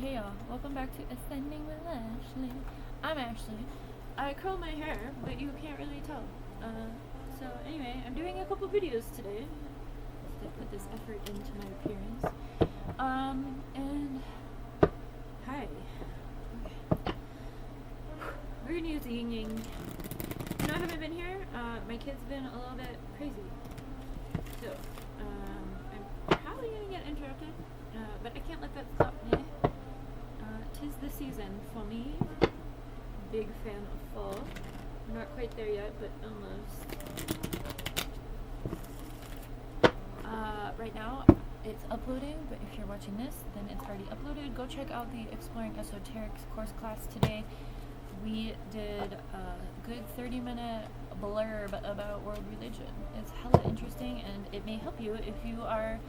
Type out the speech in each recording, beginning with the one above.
Hey y'all, welcome back to Ascending with Ashley. I'm Ashley. I curl my hair, but you can't really tell. So anyway, I'm doing a couple videos today to put this effort into my appearance. And hi. Okay. We're gonna use the yin yang. You know, I haven't been here. My kid's been a little bit crazy. So, I'm probably gonna get interrupted, but I can't let that stop me. 'Tis the season for me. Big fan of fall. We're not quite there yet, but almost. Right now, it's uploading, but if you're watching this, then it's already uploaded. Go check out the Exploring Esoterics course class today. We did a good 30-minute blurb about world religion. It's hella interesting, and it may help you if you are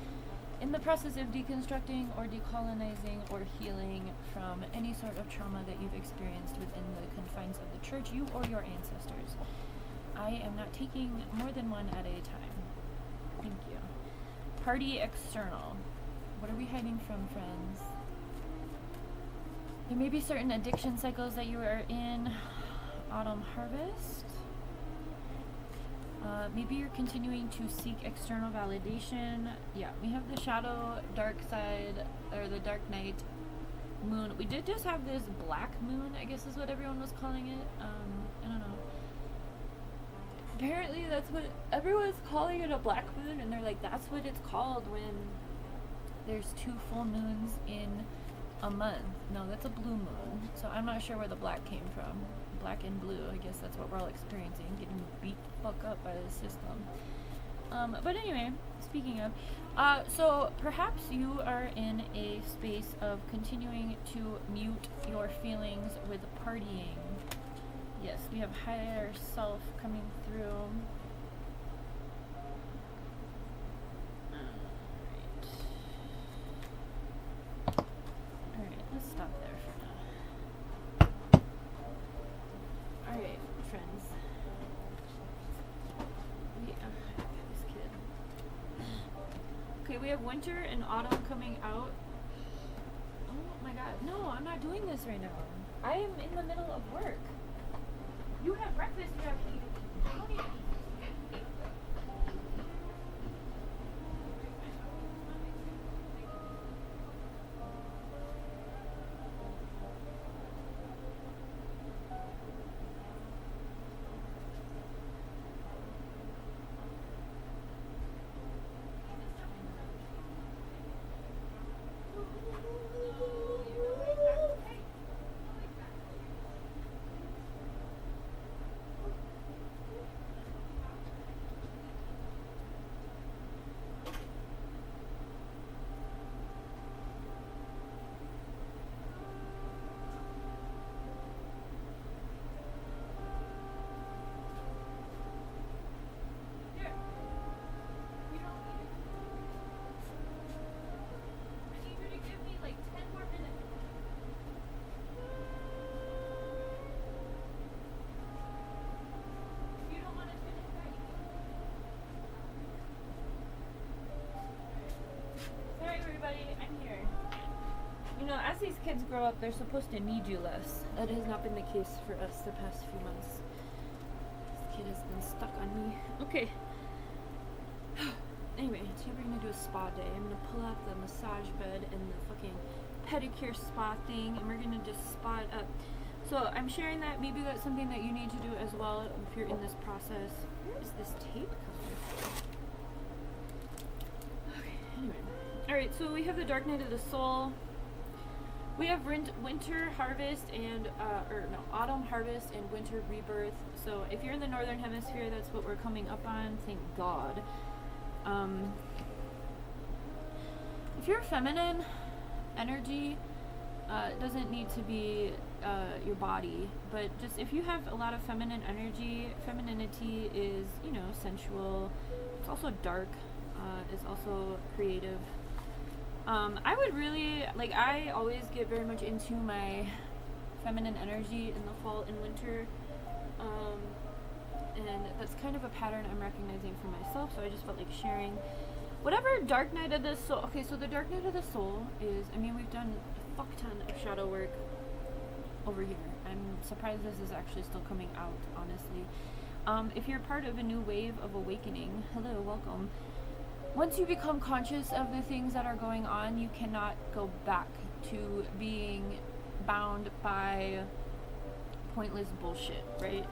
in the process of deconstructing or decolonizing or healing from any sort of trauma that you've experienced within the confines of the church, you or your ancestors. I am not taking more than one at a time. Thank you. Party external. What are we hiding from, friends? There may be certain addiction cycles that you are in. Autumn harvest. Maybe you're continuing to seek external validation. Yeah, we have the shadow, dark side, or the dark night moon. We did just have this black moon, I guess is what everyone was calling it. I don't know. Apparently that's what everyone's calling it, a black moon, and they're like, that's what it's called when there's 2 full moons in a month. No, that's a blue moon. So I'm not sure where the black came from. Black and blue, I guess that's what we're all experiencing, getting beat the fuck up by the system. But anyway, speaking of, so perhaps you are in a space of continuing to mute your feelings with partying. Yes, we have higher self coming through. Alright, let's stop there for now. Alright, friends. This kid. Okay, we have winter and autumn coming out. Oh my god. No, I'm not doing this right now. I am in the middle of work. You have breakfast, you have to eat. I don't even. You know, as these kids grow up, they're supposed to need you less. That has not been the case for us the past few months. This kid has been stuck on me. Okay. Anyway, today we're gonna do a spa day. I'm gonna pull out the massage bed and the fucking pedicure spa thing, and we're gonna just spa it up. So I'm sharing that. Maybe that's something that you need to do as well if you're in this process. Where is this tape coming from? Okay, anyway. Alright, so we have the dark night of the soul. We have winter harvest and, autumn harvest and winter rebirth. So if you're in the northern hemisphere, that's what we're coming up on. Thank God. If you're feminine energy, it doesn't need to be your body, but just if you have a lot of feminine energy, femininity is, sensual. It's also dark. It's also creative. I would really, I always get very much into my feminine energy in the fall and winter. And that's kind of a pattern I'm recognizing for myself, so I just felt like sharing. Whatever Dark Night of the Soul, okay, so the Dark Night of the Soul is, we've done fuck ton of shadow work over here. I'm surprised this is actually still coming out, honestly. If you're part of a new wave of awakening, hello, welcome. Once you become conscious of the things that are going on, you cannot go back to being bound by pointless bullshit, right?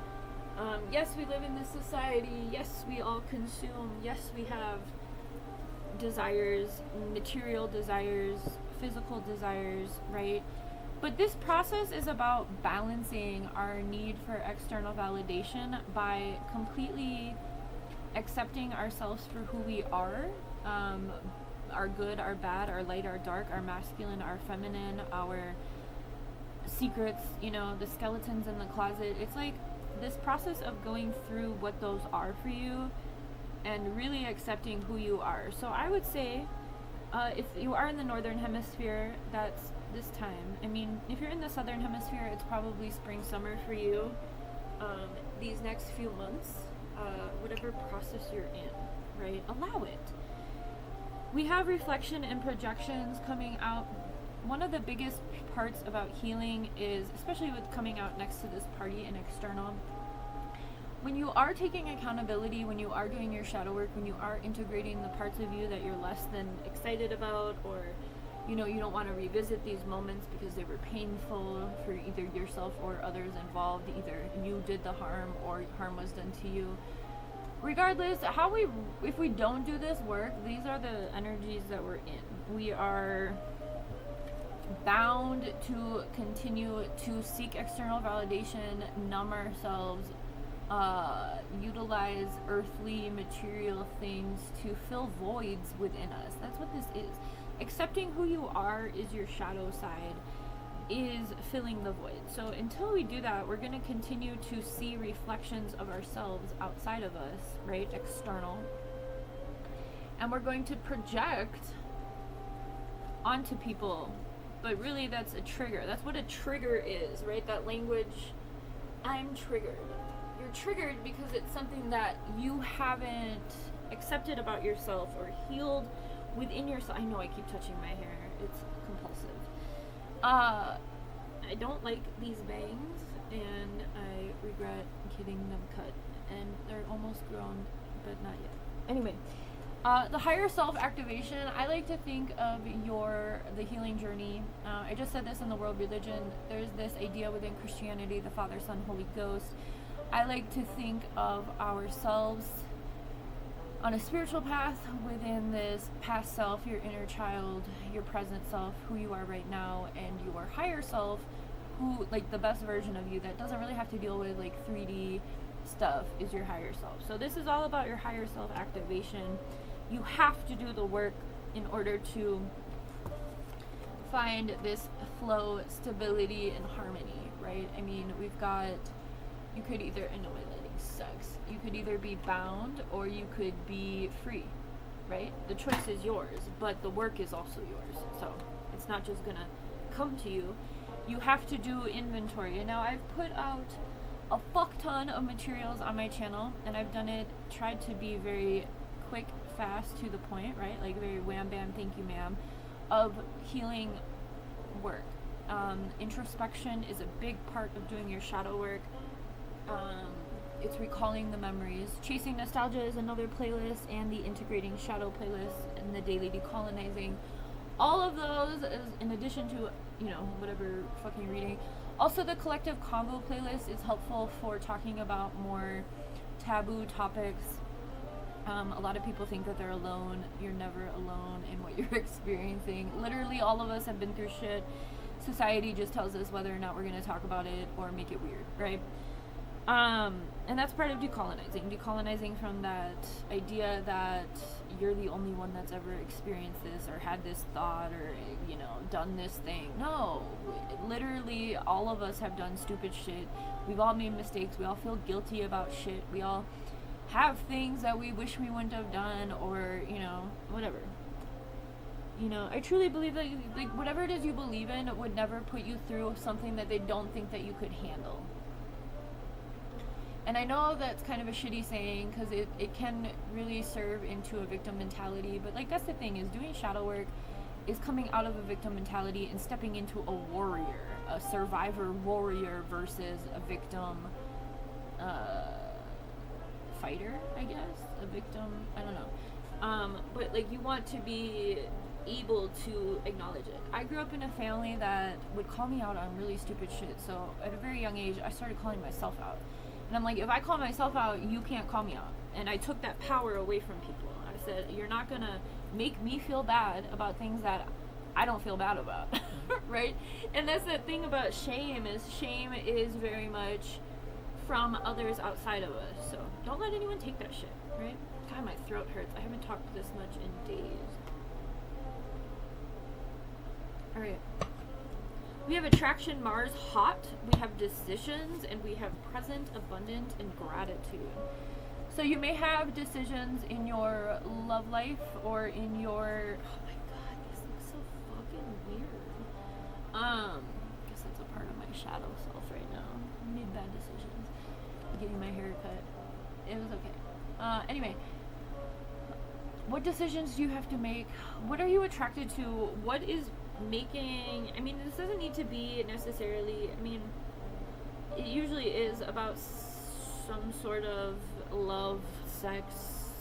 Yes, we live in this society. Yes, we all consume. Yes, we have desires, material desires, physical desires, right? But this process is about balancing our need for external validation by completely accepting ourselves for who we are, our good, our bad, our light, our dark, our masculine, our feminine, our secrets, you know, the skeletons in the closet. It's like this process of going through what those are for you and really accepting who you are. So I would say, if you are in the northern hemisphere, that's this time. I mean, if you're in the southern hemisphere, it's probably spring, summer for you. These next few months, whatever process you're in, right? Allow it. We have reflection and projections coming out. One of the biggest parts about healing is, especially with coming out next to this party and external, when you are taking accountability, when you are doing your shadow work, when you are integrating the parts of you that you're less than excited about, or you know, you don't want to revisit these moments because they were painful for either yourself or others involved, either you did the harm or harm was done to you. Regardless, if we don't do this work, these are the energies that we're in. We are bound to continue to seek external validation, numb ourselves, utilize earthly material things to fill voids within us. That's what this is. Accepting who you are is your shadow side, is filling the void. So until we do that, we're going to continue to see reflections of ourselves outside of us, right? External. And we're going to project onto people. But really, that's a trigger. That's what a trigger is, right? That language, I'm triggered. You're triggered because it's something that you haven't accepted about yourself or healed within yourself. I know I keep touching my hair. It's compulsive. I don't like these bangs, and I regret getting them cut. And they're almost grown, but not yet. Anyway, the higher self activation, I like to think of the healing journey. I just said this in the world religion. There's this idea within Christianity, the Father, Son, Holy Ghost. I like to think of ourselves on a spiritual path within this past self, your inner child, your present self, who you are right now, and your higher self, who, like, the best version of you that doesn't really have to deal with like 3D stuff, is your higher self. So this is all about your higher self activation. You have to do the work in order to find this flow, stability, and harmony, right? I mean, you could either, I know my lighting sucks, you could either be bound or you could be free, right? The choice is yours, but the work is also yours. So it's not just gonna come to you. You have to do inventory. And now I've put out a fuck ton of materials on my channel, and I've tried to be very quick, fast, to the point, right? Like very wham bam, thank you ma'am, of healing work. Introspection is a big part of doing your shadow work. It's recalling the memories. Chasing Nostalgia is another playlist, and the Integrating Shadow playlist, and the Daily Decolonizing. All of those is in addition to, whatever fucking reading. Also, the Collective Convo playlist is helpful for talking about more taboo topics. A lot of people think that they're alone. You're never alone in what you're experiencing. Literally, all of us have been through shit. Society just tells us whether or not we're going to talk about it or make it weird, right? And that's part of decolonizing from that idea that you're the only one that's ever experienced this or had this thought or, done this thing. No, literally all of us have done stupid shit. We've all made mistakes. We all feel guilty about shit. We all have things that we wish we wouldn't have done or, whatever. I truly believe that, whatever it is you believe in would never put you through something that they don't think that you could handle. And I know that's kind of a shitty saying because it can really serve into a victim mentality, but that's the thing, is doing shadow work is coming out of a victim mentality and stepping into a warrior, a survivor warrior versus a victim fighter, I guess. A victim, I don't know. But like, you want to be able to acknowledge it. I grew up in a family that would call me out on really stupid shit, so at a very young age I started calling myself out. And I'm like, if I call myself out, you can't call me out. And I took that power away from people. I said, you're not gonna make me feel bad about things that I don't feel bad about. Right? And that's the thing about shame is very much from others outside of us. So don't let anyone take that shit, right? God, my throat hurts. I haven't talked this much in days. Alright. We have attraction, Mars, hot. We have decisions, and we have present, abundant, and gratitude. So you may have decisions in your love life or in your... Oh my god, this looks so fucking weird. I guess that's a part of my shadow self right now. I made bad decisions. Getting my hair cut. It was okay. Anyway. What decisions do you have to make? What are you attracted to? What is making... I mean, this doesn't need to be necessarily... I mean, it usually is about some sort of love, sex,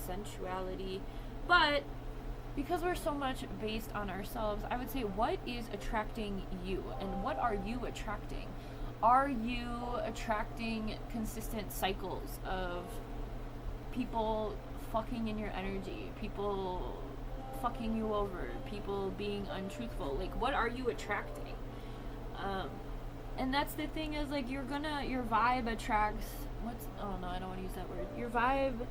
sensuality. But because we're so much based on ourselves, I would say, what is attracting you? And what are you attracting? Are you attracting consistent cycles of people fucking in your energy, people fucking you over, people being untruthful? Like, what are you attracting? And that's the thing, is like, your vibe attracts oh no, I don't want to use that word. Your vibe,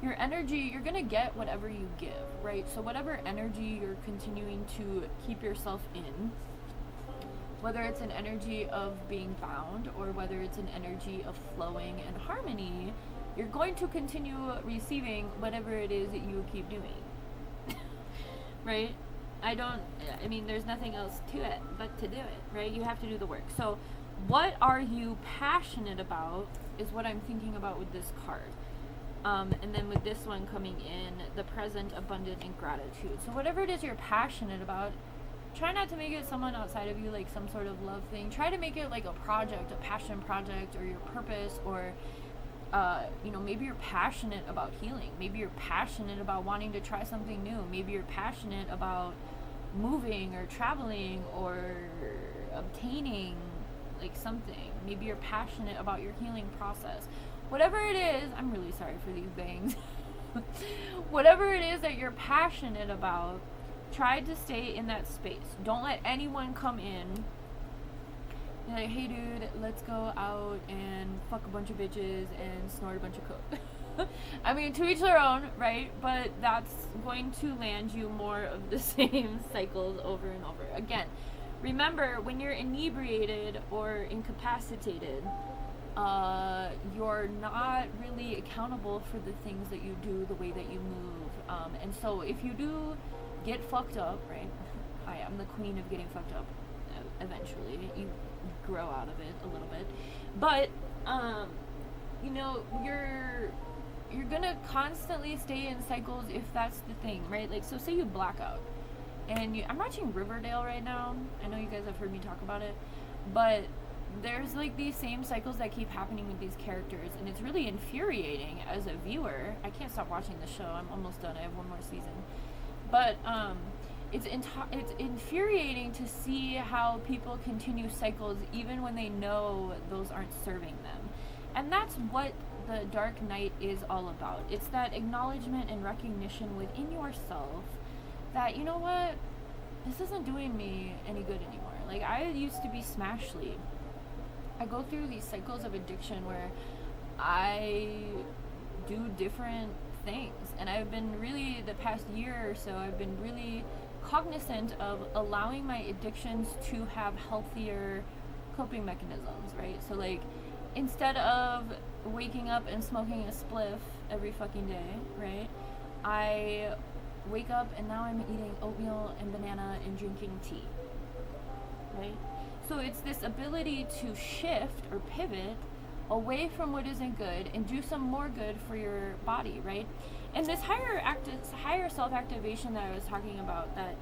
your energy, you're gonna get whatever you give, right? So whatever energy you're continuing to keep yourself in, whether it's an energy of being bound or whether it's an energy of flowing and harmony, you're going to continue receiving whatever it is that you keep doing. Right? I mean, there's nothing else to it but to do it, right? You have to do the work. So what are you passionate about is what I'm thinking about with this card. And then with this one coming in, the present, abundant, and gratitude. So whatever it is you're passionate about, try not to make it someone outside of you, like some sort of love thing. Try to make it like a project, a passion project, or your purpose, or maybe you're passionate about healing. Maybe you're passionate about wanting to try something new. Maybe you're passionate about moving or traveling or obtaining like something. Maybe you're passionate about your healing process. Whatever it is, I'm really sorry for these bangs. Whatever it is that you're passionate about, try to stay in that space. Don't let anyone come in and like, hey dude, let's go out and fuck a bunch of bitches and snort a bunch of coke. I mean, to each their own, right? But that's going to land you more of the same cycles over and over. Again, remember, when you're inebriated or incapacitated, you're not really accountable for the things that you do, the way that you move. And so if you do get fucked up, right? I'm the queen of getting fucked up. Eventually, you grow out of it a little bit, but you're gonna constantly stay in cycles if that's the thing, right? Like, so say you black out, and I'm watching Riverdale right now. I know you guys have heard me talk about it, but there's like these same cycles that keep happening with these characters, and it's really infuriating as a viewer. I can't stop watching the show. I'm almost done. I have one more season, but it's infuriating to see how people continue cycles even when they know those aren't serving them. And that's what the Dark Knight is all about. It's that acknowledgement and recognition within yourself that, you know what, this isn't doing me any good anymore. Like, I used to be smashly. I go through these cycles of addiction where I do different things. And I've been really, the past year or so, I've been really cognizant of allowing my addictions to have healthier coping mechanisms, right? So like, instead of waking up and smoking a spliff every fucking day, right, I wake up and now I'm eating oatmeal and banana and drinking tea, right? So it's this ability to shift or pivot away from what isn't good and do some more good for your body, right? And this higher self-activation that I was talking about, that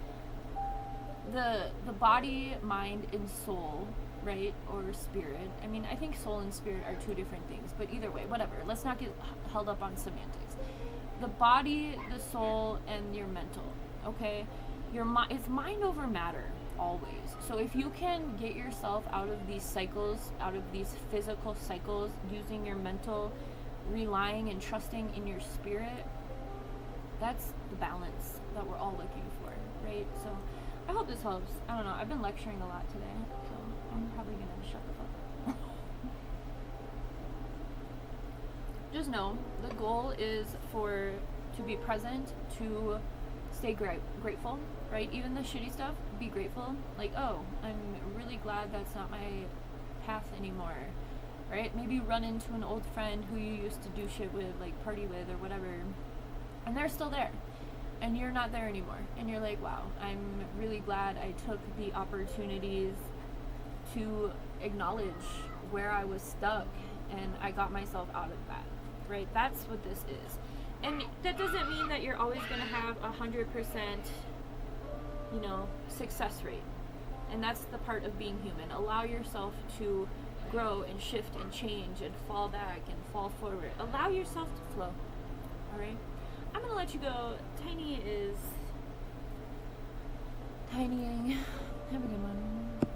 the body, mind, and soul, right, or spirit. I mean, I think soul and spirit are two different things, but either way, whatever. Let's not get held up on semantics. The body, the soul, and your mental. Okay, it's mind over matter always. So if you can get yourself out of these cycles, out of these physical cycles, using your mental, relying and trusting in your spirit, that's the balance that we're all looking for, right? So I hope this helps. I don't know, I've been lecturing a lot today, so I'm probably gonna shut the fuck up. Just know the goal is to be present, to stay grateful, right? Even the shitty stuff, be grateful. Like, oh, I'm really glad that's not my path anymore, right? Maybe run into an old friend who you used to do shit with, like party with or whatever, and they're still there, and you're not there anymore. And you're like, wow, I'm really glad I took the opportunities to acknowledge where I was stuck and I got myself out of that, right? That's what this is. And that doesn't mean that you're always going to have 100%, success rate. And that's the part of being human. Allow yourself to grow and shift and change and fall back and fall forward. Allow yourself to flow. All right? I'm going to let you go. Tiny is tinying. Have a good one.